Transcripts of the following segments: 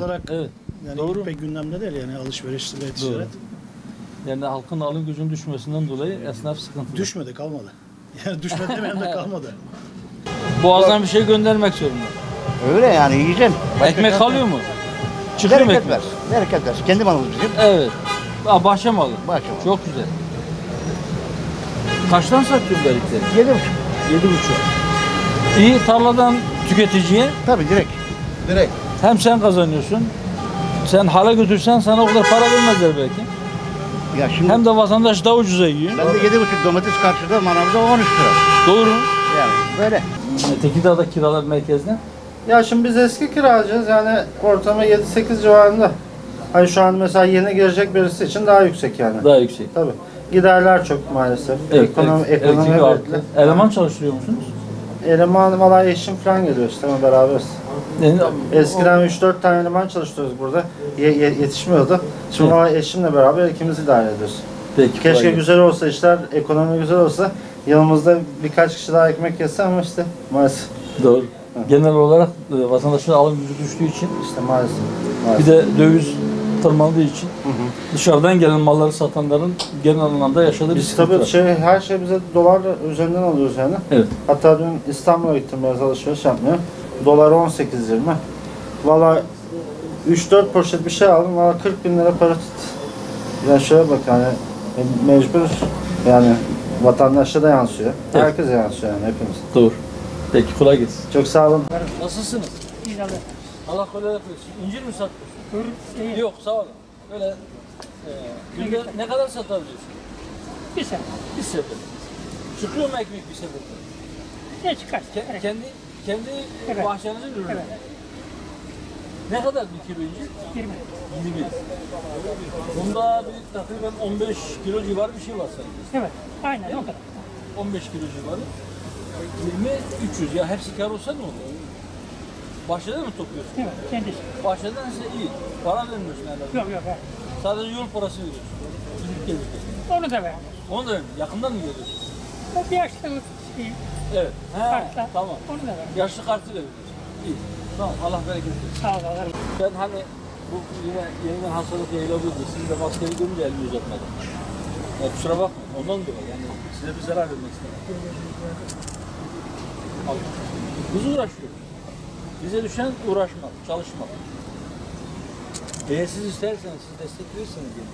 olarak Evet. yani Doğru. pek gündemde değil yani alışveriş ve ticaret. Yani halkın alım gücünün düşmesinden dolayı esnaf sıkıntılı. Düşmedi, kalmadı. Yani düşmedi demeyen de kalmadı. Boğazdan bir şey göndermek zorunda. Öyle yani yiyeceksin. Ekmek kalıyor mu? Çıkıyor mu Bereket ekmek? versin. Bereket versin. Kendi malımız bizim. Evet. Bahçe malı. Bahçe malı. Çok güzel. Kaçtan satıyorsun berikleri? 7,5. 7,5. İyi, tarladan tüketiciye Tabii direkt. Direkt. hem sen kazanıyorsun. Sen hala götürsen sana o kadar para vermezler belki. Ya şimdi Hem de vatandaş daha ucuza yiyor. ben de 7,5 domates karşıda manavda 13 lira. Doğru. Yani böyle. Tekirdağ'da kiralar merkezde. Ya şimdi biz eski kiracıyız yani ortamı 7-8 civarında. Hani şu an mesela yeni girecek birisi için daha yüksek yani. Daha yüksek. Tabii. Giderler çok maalesef. Evet, Ekonomi elektrik belirli. arttı. Eleman çalıştırıyor musunuz? Eleman valla eşim falan geliyor işte ama beraberiz. Yani, Eskiden 3-4 tane eleman çalıştırıyoruz burada. Yetişmiyordu. Şimdi valla eşimle beraber ikimiz idare ediyoruz. peki, Keşke kolay gelsin. güzel olsa işler, ekonomi güzel olsa yanımızda birkaç kişi daha ekmek yese ama işte maalesef. Doğru. Genel olarak vatandaşın alım gücü düştüğü için İşte maalesef. bir de döviz tırmandığı için dışarıdan gelen malları satanların genel anlamda yaşadığı bir Biz sıkıntı tabii var. her şey bize dolar üzerinden alıyoruz yani. Evet. Hatta dün İstanbul'a gittim biraz alışveriş yapmaya. Dolar 18.20. Valla 3-4 poşet bir şey aldım. Valla 40.000 lira para tuttu. Yani şöyle bak hani mecbur yani vatandaşa da yansıyor. Evet. Herkese yansıyor yani hepimiz. Doğru. Peki, kolay gelsin. Çok sağ olun. Nasılsınız? İyi abi. Allah kolaylık versin. İncir mi satıyorsun? Değil. Yok, sağ olun. Böyle günde ne kadar satabiliyorsun? Bir sene. Bir sefer. Çıkıyor mu ekmek bir seferde? Ne çıkar? Kendi Evet. bahçenizin ürünü. Evet. Ne kadar bir kilo incir? 20. 21. Bunda bir takriben 15 kilo civarı bir şey var sanki. Evet. Aynen o kadar. 15 kilo civarı. 20 300 ya hepsi kar olsa ne olur? Bahçeden mi topluyorsun? Evet. Kendisi. Bahçeden ise iyi. Para vermiyorsun herhalde. Yok yok. Evet. Sadece yol parası veriyorsun. Gidip gelirken. Onu da ver. Onu da vermiyor. Yakından mı geliyorsun? O bir yaşlılık şey. Evet. He, Kartla. tamam. Onu da ver. Yaşlı kartıyla veriyorsun. İyi. Tamam. Allah bereket versin. Sağ ol. Allah. Ben hani bu yine yeniden hastalık yayılabilirdi. Siz de maskeyi görünce elimi uzatmadım. Kusura bakmayın. Ondan dolayı yani size bir zarar vermek istedim. Biz uğraşıyoruz. Bize düşen uğraşmak, çalışmak. Eğer siz isterseniz, siz destek verirseniz diye.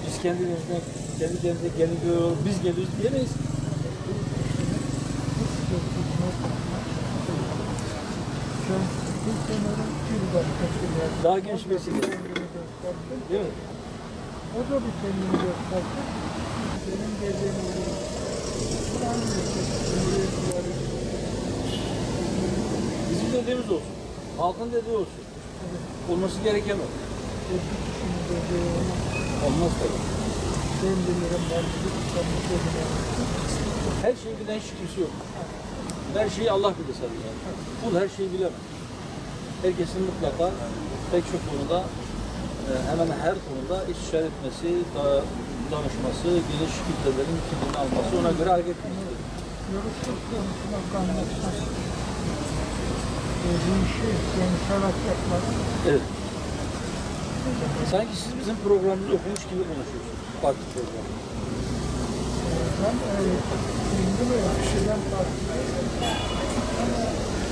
Biz kendimizden, kendi kendimize geliyor, biz geliyoruz diyemeyiz. Daha genç birisi değil mi? O da bir kendini gösterdi. Senin geldiğini Bizim dediğimiz olsun. Halkın dediği olsun. Olması gereken o. Olmaz tabii. ben bilirim ben Her şeyi bilen hiç kimse yok. Her şeyi Allah bilir sadece. Kul her şeyi bilemez. Herkesin mutlaka pek çok konuda hemen her konuda istişare etmesi, danışması, geniş kitlelerin fikrini alması, ona göre hareket etmesi. Yorulsuz konusuna kanlaşmak. Bu işi gençler yapmak. Evet. Sanki siz bizim programımızı okumuş gibi konuşuyorsunuz. Parti programı. Ben şimdi böyle bir şeyden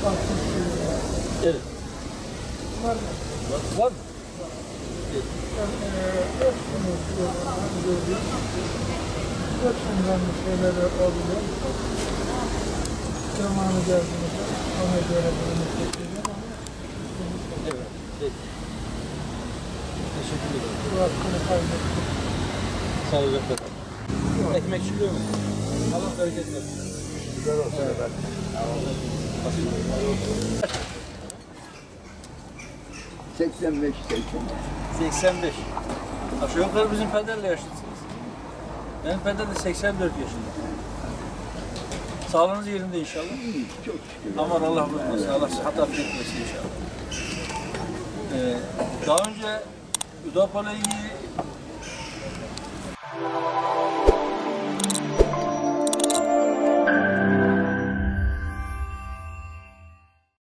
bahsediyorum. Evet. Var mı? Var mı? Evet. Ben hepsini görüyorum. Hepsinden bir şeyler oluyor. Zamanı geldiğinde ona göre bunu seçeceğim ama Evet. Peki. Teşekkür ederim. bu hakkını kaybettim. Sağlıcakla kalın. Ekmek çıkıyor mu? Allah bereket versin. Güzel olsun efendim. 85, 85. Aşağı yukarı bizim pederle yaşlısınız. Benim peder de 84 yaşında. Sağlığınız yerinde inşallah. Çok şükür. Aman Allah bozmasın, Allah sıhhat afiyet versin inşallah. Daha önce Üdapa'la ilgili